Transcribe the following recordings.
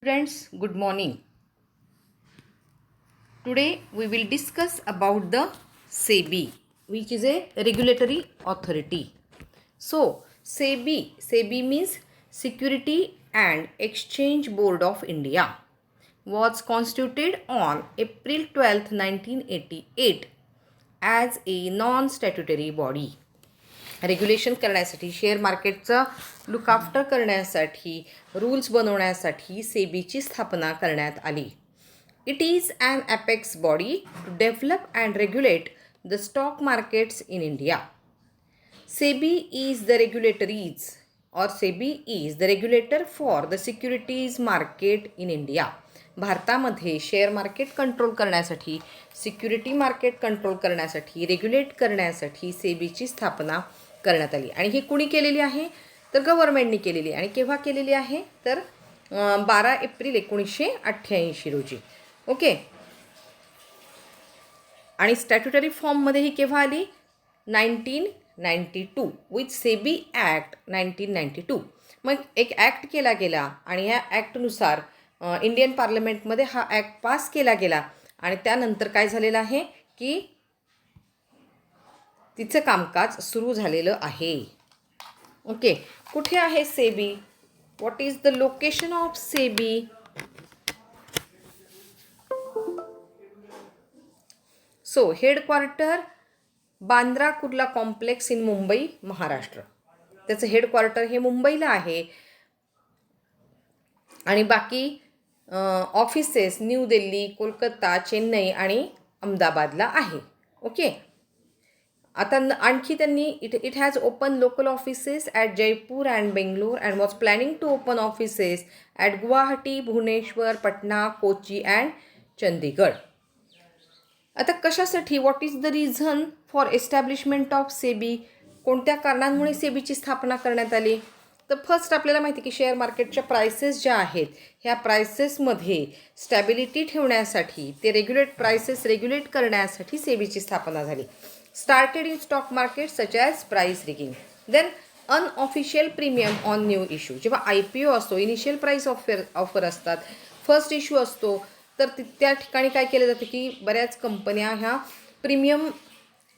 Friends, good morning. Today we will discuss about the SEBI, which is a regulatory authority. So, SEBI means Security and Exchange Board of India, was constituted on April 12, 1988 as a non-statutory body. Regulation करण्यासाठी share मार्केटचं look after करण्यासाठी rules बनवण्यासाठी सेबीची स्थापना करण्यात आली. It is an apex body to develop and regulate the stock markets in India. SEBI is the regulatories और SEBI is the regulator for the securities market in India. भारतामध्ये share market control करण्यासाठी, security market control करण्यासाठी, regulate करण्यासाठी सेबीची स्थापना करण्यात आली. आणि ही कुणी केलेली आहे तर गव्हर्नमेंटनी केलेली. आणि केव्हा केलेली आहे तर 12 एप्रिल 1988 रोजी. ओके. आणि स्टॅट्युटरी फॉर्ममध्ये ही केव्हा आली 1992 विथ सेबी ॲक्ट 1992. मग एक ॲक्ट केला गेला आणि या ॲक्टनुसार इंडियन पार्लमेंटमध्ये हा ॲक्ट पास केला गेला. आणि त्यानंतर काय झालेलं आहे की तिचं कामकाज सुरू झालेलं आहे. ओके. कुठे आहे SEBI? What is the location of SEBI? So headquarter Bandra Kurla complex in Mumbai, Maharashtra. त्याचं हेडक्वार्टर हे मुंबईला आहे. आणि बाकी ऑफिसेस न्यू दिल्ली, कोलकाता, चेन्नई आणि अहमदाबादला आहे. ओके. आता आणखी त्यांनी it has open local offices at Jaipur and Bangalore and was planning to open offices at Guwahati, Bhubaneswar, Patna, Kochi and Chandigarh. आता कशासाठी, what is the reason for establishment of SEBI? कोणत्या कारणांमुळे सेबीची स्थापना करण्यात आली? तर फर्स्ट आपल्याला माहिती की शेअर मार्केटच्या प्राइसेस ज्या आहेत ह्या प्राइसेसमध्ये स्टॅबिलिटी ठेवण्यासाठी, ते प्राइसेस रेग्युलेट करण्यासाठी सेबीची स्थापना झाली. Started in stock market such as price rigging, then unofficial premium on new issue. जेव्हा IPO असतो, इनिशियल प्राइस ऑफर असतात, फर्स्ट इश्यू असतो, तर त्या ठिकाणी काय केलं जातं की बऱ्याच कंपन्या ह्या प्रीमियम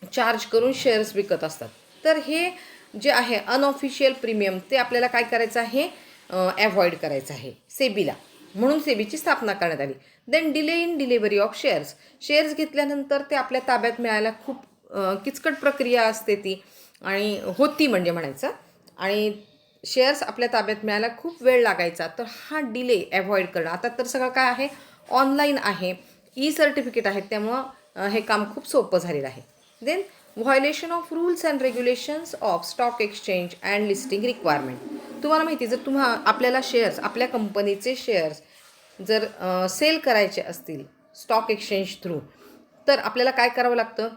चार्ज करून शेअर्स विकत असतात. तर हे जे आहे अनऑफिशियल प्रीमियम ते आपल्याला काय करायचं आहे, अवॉइड करायचं आहे सेबीला. म्हणून सेबीची स्थापना करण्यात आली. Then delay in delivery of shares घेतल्यानंतर ते आपल्या ताब्यात मिळायला खूप किचकट प्रक्रिया असते ती, आणि होती म्हणजे म्हणायचं. आणि शेअर्स आपल्या ताब्यात मिळायला खूप वेळ लागायचा. तर हा डिले अवॉइड करणं. आता तर सगळं काय आहे, ऑनलाईन आहे, सर्टिफिकेट आहेत, त्यामुळं हे काम खूप सोपं झालेलं आहे. Then violation of rules and regulations of stock exchange and listing requirement. तुम्हाला माहिती जर आपल्याला शेअर्स, आपल्या कंपनीचे शेअर्स जर सेल करायचे असतील स्टॉक एक्सचेंज थ्रू, तर आपल्याला काय करावं लागतं,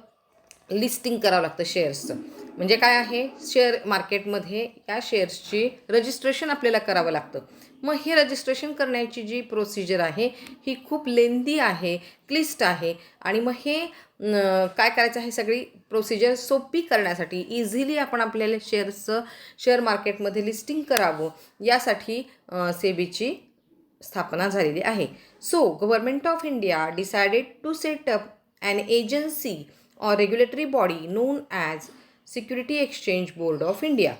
लिस्टिंग करावं लागतं शेअर्सचं. म्हणजे काय आहे, शेअर मार्केटमध्ये या शेअर्सची रजिस्ट्रेशन आपल्याला करावं लागतं. मग हे रजिस्ट्रेशन करण्याची जी प्रोसिजर आहे ही खूप लेंदी आहे, क्लिष्ट आहे. आणि मग हे काय करायचं आहे, सगळी प्रोसिजर सोपी करण्यासाठी, इझिली आपण आपल्याला शेअर मार्केटमध्ये लिस्टिंग करावं यासाठी सेबीची स्थापना झालेली आहे. So government of India decided to set up an agency or regulatory body known as security exchange board of India.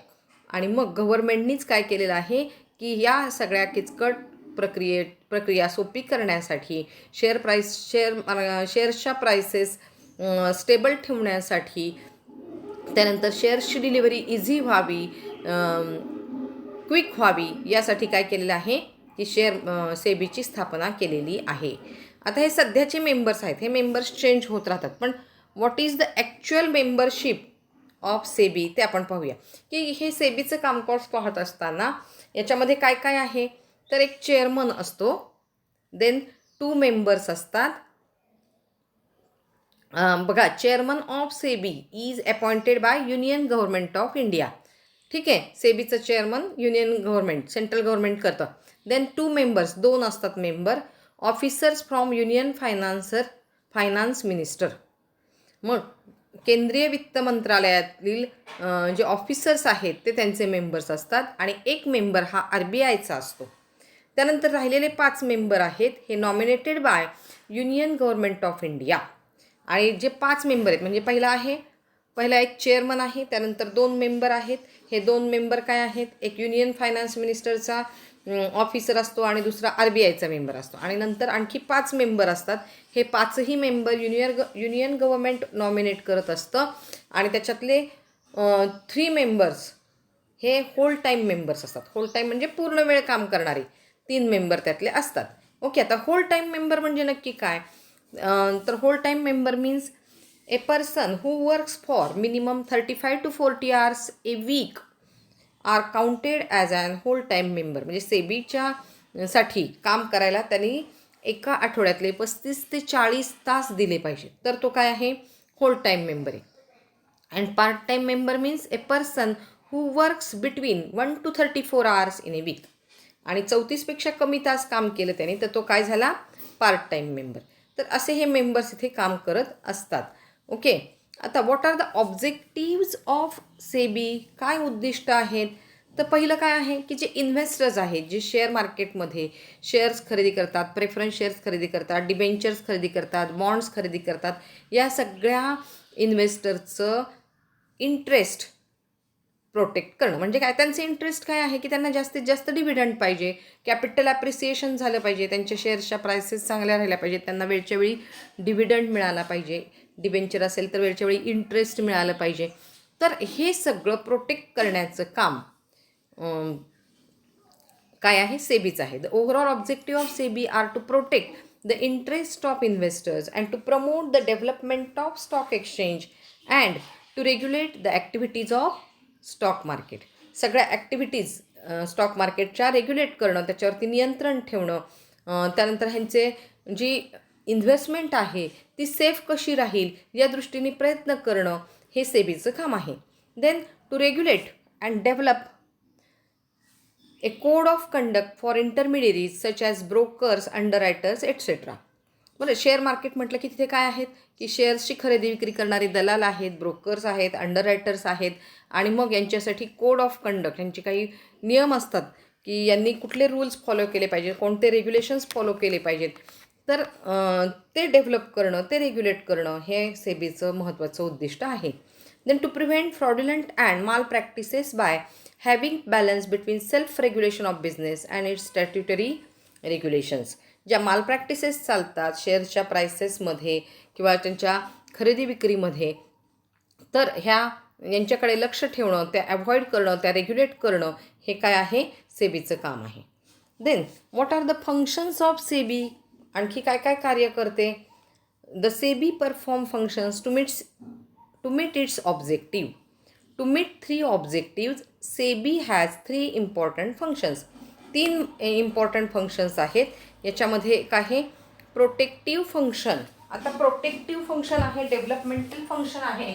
आणि मग गव्हर्नमेंटनीच काय केलेलं आहे की या सगळ्या किचकट प्रक्रिया सोपी करण्यासाठी, शेअर्सच्या प्राइसेस स्टेबल ठेवण्यासाठी, त्यानंतर शेअर्सची डिलिव्हरी इझी व्हावी, क्विक व्हावी, यासाठी काय केलेलं आहे की सेबीची स्थापना केलेली आहे. आता हे सध्याचे मेंबर्स आहेत, हे मेंबर्स चेंज होत राहतात. पण what is the actual membership of SEBI ते आपण पाहूया. की हे सेबीचं कामकाज पाहत असताना याच्यामध्ये काय काय आहे, तर एक चेअरमन असतो, देन 2 मेंबर्स असतात. बघा, chairman of SEBI is appointed by union government of India. ठीक आहे, सेबीचं chairman union government, central government करतं. देन 2 मेंबर्स, 2 असतात member, officers from union finance minister. मग केंद्रीय वित्त मंत्रालयातील जे ऑफिसर्स आहेत ते त्यांचे मेंबर्स असतात. आणि एक मेंबर हा RBIचा असतो. त्यानंतर राहिलेले 5 मेंबर आहेत हे nominated by union government of India. आणि जे 5 मेंबर आहेत म्हणजे पहिला एक चेअरमन आहे, त्यानंतर 2 मेंबर आहेत. हे 2 मेंबर काय आहेत, एक युनियन फायनान्स मिनिस्टरचा ऑफिसर असतो आणि दुसरा RBIचा मेंबर असतो. आणि नंतर आणखी 5 मेंबर असतात. हे 5ही मेंबर युनियन गव्हर्नमेंट नॉमिनेट करत असतं. आणि त्याच्यातले 3 मेंबर्स हे होल टाईम मेंबर्स असतात. होल टाईम म्हणजे पूर्ण वेळ काम करणारे 3 मेंबर त्यातले असतात. ओके, आता होल टाईम मेंबर म्हणजे नक्की काय, तर whole time member means a person who works for minimum 35 to 40 hours a week are counted as an whole time member. म्हणजे सेबीच्या साठी काम करायला त्यांनी एका आठवड्यातले 35 ते 40 तास दिले पाहिजे, तर तो काय आहे, होल टाईम मेंबर आहे. And part time member means a person who works between 1 to 34 hours in a week. आणि 34पेक्षा कमी तास काम केलं त्याने तर तो काय झाला, पार्ट टाईम मेंबर. तर असे हे मेंबर्स इथे काम करत असतात. ओके, आता what are the objectives of SEBI, काय उद्दिष्ट आहेत, तर पहिलं काय आहे की जे इन्व्हेस्टर्स आहेत, जे शेअर मार्केटमध्ये शेअर्स खरेदी करतात, प्रेफरन्स शेअर्स खरेदी करतात, डिबेंचर्स खरेदी करतात, बॉन्ड्स खरेदी करतात, या सगळ्या इन्व्हेस्टरचं इंटरेस्ट प्रोटेक्ट करणं. म्हणजे काय, त्यांचे इंटरेस्ट काय आहे की त्यांना जास्तीत जास्त डिव्हिडंड पाहिजे, कॅपिटल ॲप्रिसिएशन झालं पाहिजे, त्यांच्या शेअर्सच्या प्राइसेस चांगल्या राहिल्या पाहिजेत, त्यांना वेळच्या वेळी डिव्हिडंड मिळाला पाहिजे, डिबेंचर असेल तर वेळच्या वेळी इंटरेस्ट मिळालं पाहिजे. तर हे सगळं प्रोटेक्ट करण्याचं काम काय आहे, सेबीचं आहे. The overall objective of SEBI are to protect the interest of investors and to promote the development of stock exchange and to regulate the activities of stock market. सगळ्या ॲक्टिव्हिटीज स्टॉक मार्केटच्या रेग्युलेट करणं, त्याच्यावरती नियंत्रण ठेवणं, त्यानंतर ह्यांचे जी इन्व्हेस्टमेंट आहे ती सेफ कशी राहील या दृष्टीने प्रयत्न करणं हे सेबीचं काम आहे. Then to regulate and develop a code of conduct for intermediaries such as brokers, underwriters etcetera. बरं, शेअर मार्केट म्हटलं की तिथे काय आहेत की शेअर्सची खरेदी विक्री करणारे दलाल आहेत, ब्रोकर्स आहेत, अंडररायटर्स आहेत, आणि मग यांच्यासाठी कोड ऑफ कंडक्ट, यांचे काही नियम असतात की यांनी कुठले रूल्स फॉलो केले पाहिजेत, कोणते रेग्युलेशन्स फॉलो केले पाहिजेत. तर ते डेव्हलप करणं, ते रेग्युलेट करणं हे सेबीचं महत्त्वाचं उद्दिष्ट आहे. Then to prevent fraudulent and malpractices by having balance between self regulation of business and its statutory regulations. ज्या माल प्रॅक्टिसेस चालतात शेअर्सच्या प्राइसेसमध्ये किंवा त्यांच्या खरेदी विक्रीमध्ये, तर यांच्याकडे लक्ष ठेवणं, त्या अवॉइड करणं, त्या रेग्युलेट करणं हे काय आहे, सेबीचं काम आहे. Then what are the functions of SEBI, आणखी काय काय कार्य करते. The SEBI perform functions to meet its objective. To meet 3 objectives SEBI has 3 important functions. 3 important functions आहेत. याच्यामध्ये एक आहे प्रोटेक्टिव्ह फंक्शन. आता प्रोटेक्टिव्ह फंक्शन आहे, डेव्हलपमेंटल फंक्शन आहे.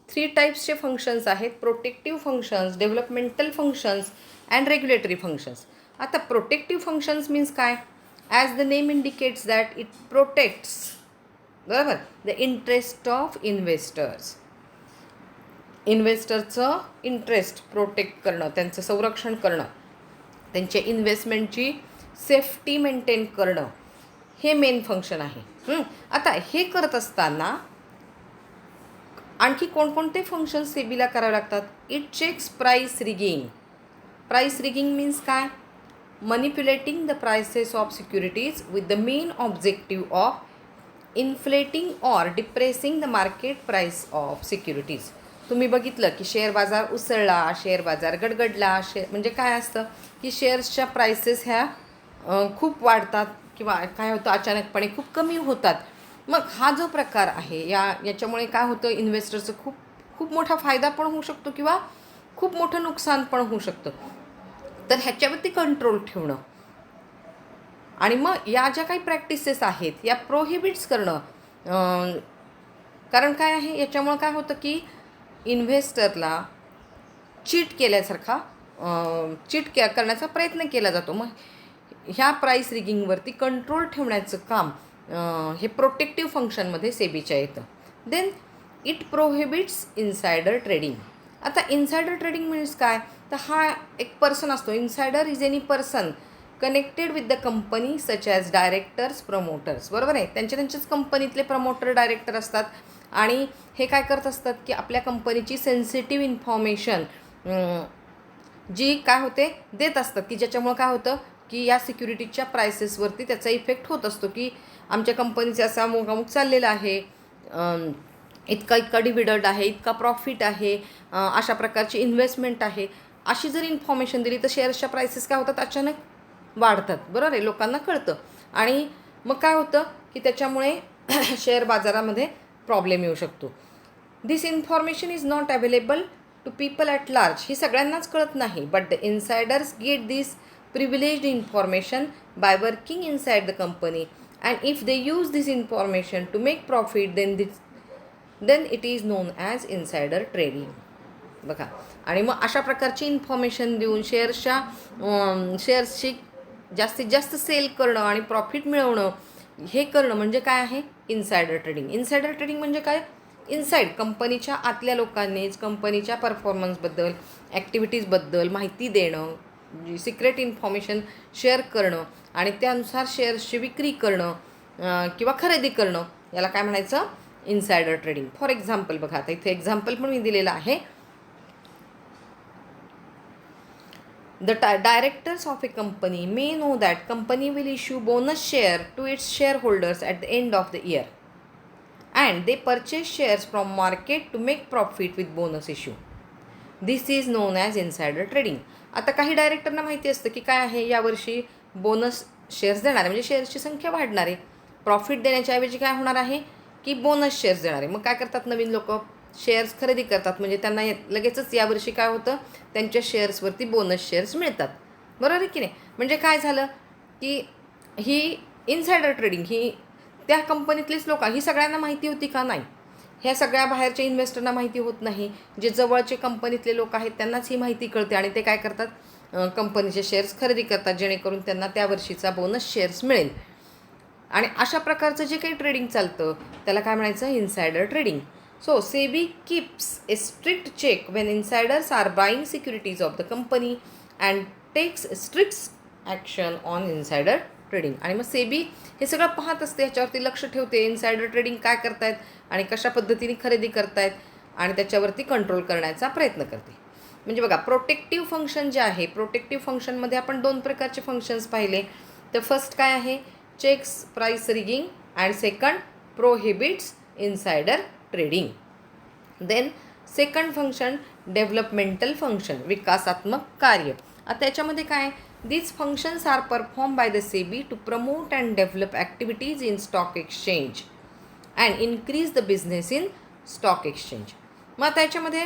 थ्री टाईप्सचे फंक्शन्स आहेत, protective functions, developmental functions and regulatory functions. आता प्रोटेक्टिव्ह फंक्शन्स मीन्स काय, as the name indicates that it protects, बरोबर, द इंटरेस्ट ऑफ इन्व्हेस्टर्स. इन्व्हेस्टरचं इंटरेस्ट प्रोटेक्ट करणं, त्यांचं संरक्षण करणं, त्यांच्या इन्व्हेस्टमेंटची सेफ्टी मेंटेन करणं हे मेन फंक्शन आहे. आता हे करत असताना आणखी कोणकोणते फंक्शन्स सेबीला करावे लागतात. It checks price rigging. Price rigging means काय, manipulating the prices of securities with the main objective of inflating or depressing the market price of securities. तुम्ही बघितलं की शेअर बाजार उसळला, शेअर बाजार गडगडला, म्हणजे काय असतं की शेअर्सच्या प्राइसेस ह्या खूप वाढतात किंवा काय होतं अचानकपणे खूप कमी होतात. मग हा जो प्रकार आहे याच्यामुळे काय होतं, इन्व्हेस्टरचं खूप मोठा फायदा पण होऊ शकतो किंवा खूप मोठं नुकसान पण होऊ शकतं. तर ह्याच्यावरती कंट्रोल ठेवणं आणि मग या ज्या काही प्रॅक्टिसेस आहेत या प्रोहिबिट्स करणं. कारण काय आहे, याच्यामुळं काय होतं की इन्व्हेस्टरला चीट केल्यासारखा करण्याचा प्रयत्न केला जातो. मग ह्या प्राईस रिगिंगवरती कंट्रोल ठेवण्याचं काम हे प्रोटेक्टिव्ह फंक्शनमध्ये सेबीच्या येतं. Then it prohibits insider trading. आता इन्सायडर ट्रेडिंग मीन्स काय, तर हा एक पर्सन असतो. Insider is any person connected with the company such as directors, promoters. बरोबर आहे, त्यांच्याच कंपनीतले प्रमोटर, डायरेक्टर असतात आणि हे काय करत असतात की आपल्या कंपनीची सेन्सिटिव्ह इन्फॉर्मेशन जी काय होते देत असतात, की ज्याच्यामुळं काय होतं की या सिक्युरिटीजच्या प्राइसेसवरती त्याचा इफेक्ट होत असतो, की आमच्या कंपनीचा असा अमुक चाललेला आहे, इतका डिव्हिडंड आहे, इतका प्रॉफिट आहे, अशा प्रकारची इन्व्हेस्टमेंट आहे. अशी जर इन्फॉर्मेशन दिली तर शेअर्सच्या प्राइसेस काय होतात, अचानक वाढतात. बरोबर आहे, लोकांना कळतं आणि मग काय होतं की त्याच्यामुळे शेअर बाजारामध्ये प्रॉब्लेम येऊ शकतो. This information is not available to people at large. ही सगळ्यांनाच कळत नाही. But the insiders get this privileged information by working inside the company, and if they use this information to make profit, then it is known as insider trading. बघा, आणि मग अशा प्रकारची information देऊन शेअर्सची जास्तीत जास्त सेल करणं आणि प्रॉफिट मिळवणं, हे करणं म्हणजे काय आहे, इन्सायडर ट्रेडिंग. इन्सायडर ट्रेडिंग म्हणजे काय, इनसाईड कंपनीच्या आतल्या लोकांनीच कंपनीच्या परफॉर्मन्सबद्दल, ॲक्टिव्हिटीजबद्दल माहिती देणं, सिक्रेट इन्फॉर्मेशन शेअर करणं आणि त्यानुसार शेअर्सची विक्री करणं किंवा खरेदी करणं, याला काय म्हणायचं, इन्सायडर ट्रेडिंग. फॉर एक्झाम्पल बघा, आता इथे एक्झाम्पल पण मी दिलेलं आहे. The directors of a company may know that company will issue bonus share to its shareholders at the end of the year, and they purchase shares from market to make profit with bonus issue. This is known as insider trading. आता काही डायरेक्टरना माहिती असतं की काय आहे, यावर्षी bonus shares देणार आहे, म्हणजे शेअर्सची संख्या वाढणार आहे. प्रॉफिट देण्याच्या ऐवजी काय होणार आहे की बोनस शेअर्स देणार आहे. मग काय करतात, नवीन लोक शेअर्स खरेदी करतात, म्हणजे त्यांना लगेचच यावर्षी काय होतं, त्यांच्या शेअर्सवरती बोनस शेअर्स मिळतात. बरोबर आहे की नाही. म्हणजे काय झालं की ही इन्सायडर ट्रेडिंग ही त्या कंपनीतलीच लोक, ही सगळ्यांना माहिती होती का, नाही. ह्या सगळ्या बाहेरच्या इन्व्हेस्टरना माहिती होत नाही. जे जवळचे कंपनीतले लोक आहेत त्यांनाच ही माहिती कळते आणि ते काय करतात, कंपनीचे शेअर्स खरेदी करतात, जेणेकरून त्यांना त्या वर्षीचा बोनस शेअर्स मिळेल. आणि अशा प्रकारचं जे काही ट्रेडिंग चालतं त्याला काय म्हणायचं, insider trading. So SEBI keeps a strict check when insiders are buying securities of the company and takes strict action on insider trading. आणि मग सेबी हे सगळं पाहत असते, ह्याच्यावरती लक्ष ठेवते, इन्सायडर ट्रेडिंग काय करतायत आणि कशा पद्धतीने खरेदी करतायत आणि त्याच्यावरती कंट्रोल करण्याचा प्रयत्न करते. म्हणजे बघा, प्रोटेक्टिव्ह फंक्शन जे आहे, प्रोटेक्टिव्ह फंक्शनमध्ये आपण 2 प्रकारचे फंक्शन्स पाहिले. तर फर्स्ट काय आहे, checks price rigging, and second prohibits insider trading. Then second function developmental function, विकासात्मक कार्य. आता याच्यामध्ये काय, these functions are performed by the SEBI to promote and develop activities in stock exchange and increase the business in stock exchange. मग आता याच्यामध्ये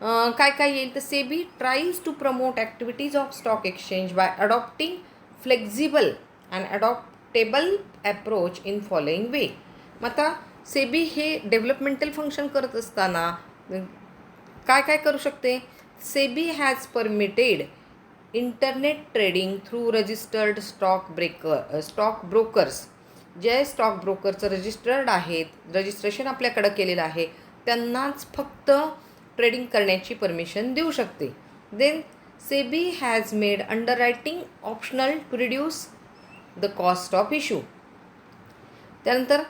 काय काय येईल, तर SEBI tries to promote activities of stock exchange by adopting flexible and adaptable approach in following way. मग आता SEBI हे डेव्हलपमेंटल फंक्शन करत असताना काय काय करू शकते, SEBI has permitted internet trading through registered stock brokers. जे स्टॉक ब्रोकरचं रजिस्टर्ड आहेत, रजिस्ट्रेशन आपल्याकडं केलेलं आहे, त्यांनाच फक्त ट्रेडिंग करण्याची परमिशन देऊ शकते. Then SEBI has made underwriting optional to reduce the cost of issue. त्यानंतर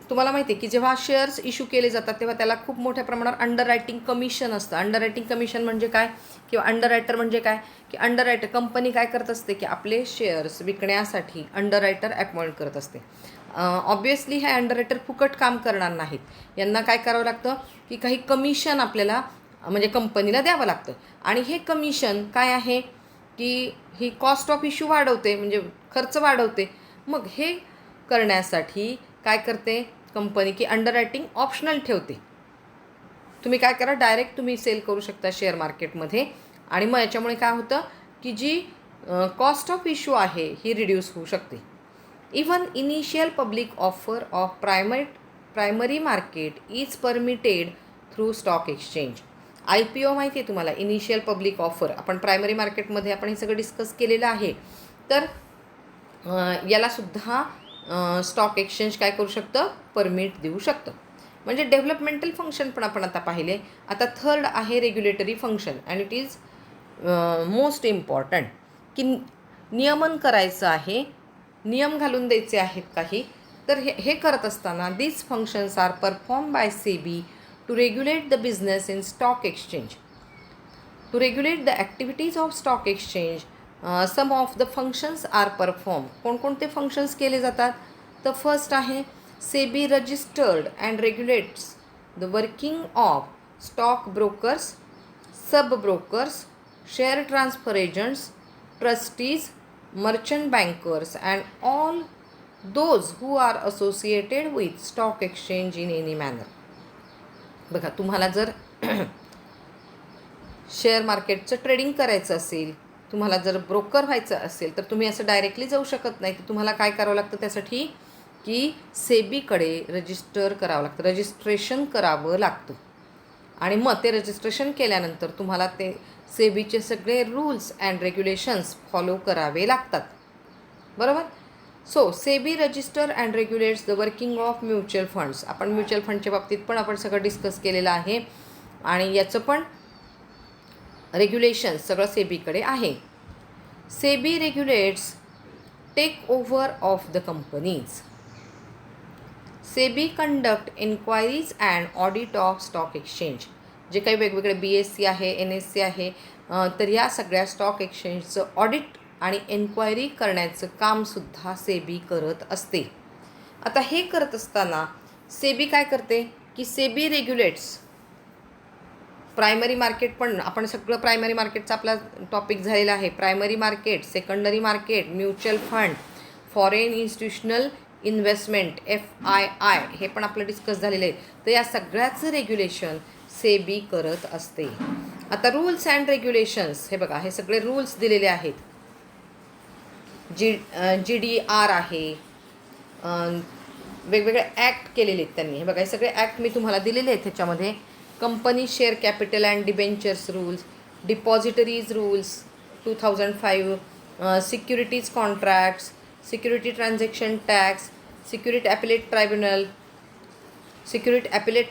तुम्हाला माहिती आहे की जेव्हा शेअर्स इश्यू केले जातात तेव्हा त्याला खूप मोठ्या प्रमाणावर अंडररायटिंग कमिशन असतं. अंडररायटिंग कमिशन म्हणजे काय, किंवा अंडररायटर म्हणजे काय, की अंडररायटर कंपनी काय करत असते की आपले शेअर्स विकण्यासाठी अंडररायटर अपॉइंट करत असते. ऑब्वियसली हे अंडररायटर फुकट काम करणार नाहीत. यांना काय करावं लागतं की काही कमिशन आपल्याला म्हणजे कंपनीला द्यावं लागतं. आणि हे कमिशन काय आहे की ही कॉस्ट ऑफ इश्यू वाढवते, म्हणजे खर्च वाढवते. मग हे करण्यासाठी काय करते कंपनी की अंडररायटिंग ऑप्शनल ठेवते. तुम्ही काय करा, डायरेक्ट तुम्ही सेल करू शकता शेअर मार्केटमध्ये. आणि मग याच्यामुळे काय होतं की जी कॉस्ट ऑफ इश्यू आहे ही रिड्यूस होऊ शकते. Even initial public offer of primary market is permitted through stock exchange. IPO माहिती आहे तुम्हाला, इनिशियल पब्लिक ऑफर. आपण प्रायमरी मार्केटमध्ये आपण हे सगळं डिस्कस केलेलं आहे. तर यालासुद्धा स्टॉक एक्सचेंज काय करू शकतं, परमिट देऊ शकतं. म्हणजे डेव्हलपमेंटल फंक्शन पण आपण आता पाहिले. आता थर्ड आहे regulatory function and it is most important, की नियमन करायचं आहे, नियम घालून द्यायचे आहेत काही. तर हे करत असताना these functions are perform by SEBI to regulate the business in stock exchange. To regulate the activities of stock exchange some of the functions are perform. कोणकोणते फंक्शन्स केले जातात? तर फर्स्ट आहे SEBI registered and regulates the working of stock brokers, sub brokers, share transfer agents, trustees, merchant bankers and all those who are associated with stock exchange in any manner. बघा, तुम्हाला जर share मार्केटचं trading करायचं असेल, तुम्हाला जर broker व्हायचं असेल, तर तुम्ही असं डायरेक्टली जाऊ शकत नाही. तर तुम्हाला काय करावं लागतं त्यासाठी, की सेबीकडे रजिस्टर करावं लागतं, रजिस्ट्रेशन करावं लागतं. आणि मग ते रजिस्ट्रेशन केल्यानंतर तुम्हाला ते सेबीचे सगळे रूल्स अँड रेग्युलेशन्स फॉलो करावे लागतात. बरोबर. So SEBI register and regulates the working of mutual funds. आपण म्युच्युअल फंडच्या बाबतीत पण आपण सगळं डिस्कस केलेलं आहे आणि याचं पण रेग्युलेशन्स सगळं सेबीकडे आहे. SEBI regulates takeover of the companies. SEBI conduct enquiries and audit of stock exchange. जे काही वेगवेगळे BSE आहे, NSE आहे, तर या सगळ्या स्टॉक एक्सचेंजचं ऑडिट आणि एन्क्वायरी करण्याचं कामसुद्धा सेबी करत असते. आता हे करत असताना सेबी काय करते, की सेबी रेग्युलेट्स प्रायमरी मार्केट. पण आपण सगळं प्रायमरी मार्केटचा आपला टॉपिक झालेला आहे. Primary market, secondary market, mutual fund, foreign institutional investment FII हे पण आपलं डिस्कस झालेलं आहे. तर या सगळ्याचं रेग्युलेशन सेबी करत असते. आता रूल्स अँड रेग्युलेशन्स, हे बघा, हे सगळे रूल्स दिलेले आहेत. GDR आहे, वेगवेगळे ॲक्ट केलेले आहेत त्यांनी. हे बघा, हे सगळे ॲक्ट मी तुम्हाला दिलेले आहेत. ह्याच्यामध्ये company share capital and debentures rules, depositories rules 2005, securities contracts, security transaction tax, security appellate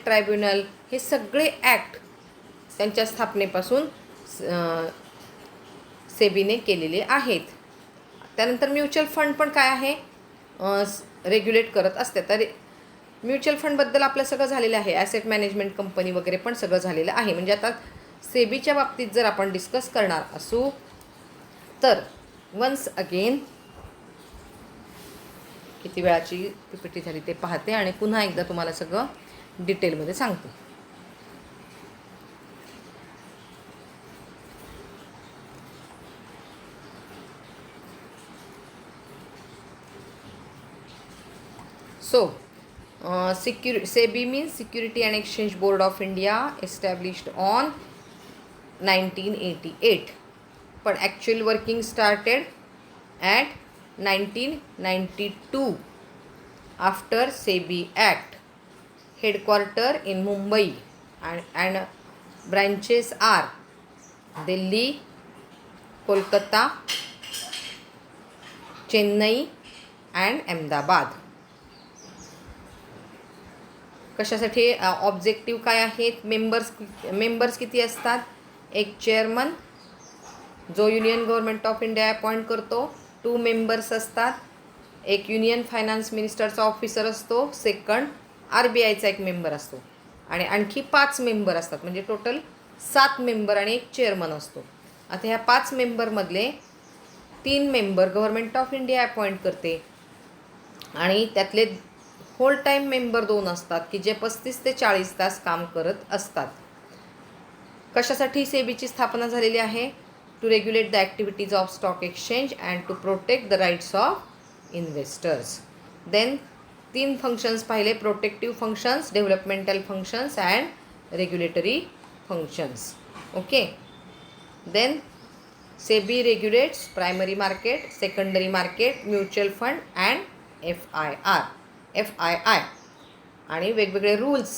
tribunal, हे सगळे ॲक्ट त्यांच्या स्थापनेपासून सेबीने केलेले आहेत. त्यानंतर म्युच्युअल फंड पण काय आहे, रेग्युलेट करत असते. तर म्युच्युअल फंडबद्दल आपलं सगळं झालेलं आहे. ॲसेट मॅनेजमेंट कंपनी वगैरे पण सगळं झालेलं आहे. म्हणजे आता सेबीच्या बाबतीत जर आपण डिस्कस करणार असू तर वन्स अगेन किती वेळाची PPT झाली ते पाहते आणि पुन्हा एकदा तुम्हाला सगळं डिटेलमध्ये सांगते. So SEBI means Security and Exchange Board of India, established on 1988, but actual working started at 1992 after SEBI Act. Headquarter in Mumbai and branches are Delhi, Kolkata, Chennai and Ahmedabad. कशासाठी, ऑब्जेक्टिव्ह काय आहेत, members किती असतात, एक chairman जो union government of India appoint करतो, 2 members असतात, एक युनियन फायनान्स मिनिस्टरचा ऑफिसर असतो, सेकंड RBIचा एक मेंबर असतो आणि आणखी 5 मेंबर असतात. म्हणजे टोटल 7 मेंबर आणि एक चेअरमन असतो. आता ह्या 5 मेंबरमधले 3 member government of India appoint करते आणि त्यातले होल टाईम मेंबर 2 असतात की जे 35 ते 40 तास काम करत असतात. कशासाठी सेबीची स्थापना झालेली आहे, to regulate the activities of stock exchange and to protect the rights of investors. Then 3 functions पाहिले, protective functions, developmental functions and regulatory functions. Okay. Then SEBI regulates primary market, secondary market, mutual fund and FII आणि वेगवेगळे rules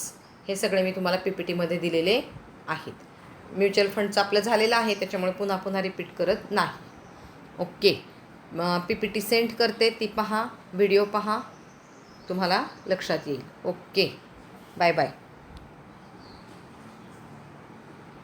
हे सगळे मी तुम्हाला PPTमध्ये दिलेले आहेत. Mutual फंडचं आपलं झालेलं आहे त्याच्यामुळे पुन्हा रिपीट करत नाही. Okay. P P T send करते, ती पहा, व्हिडिओ पहा, तुम्हाला लक्षात येईल. Okay, bye bye.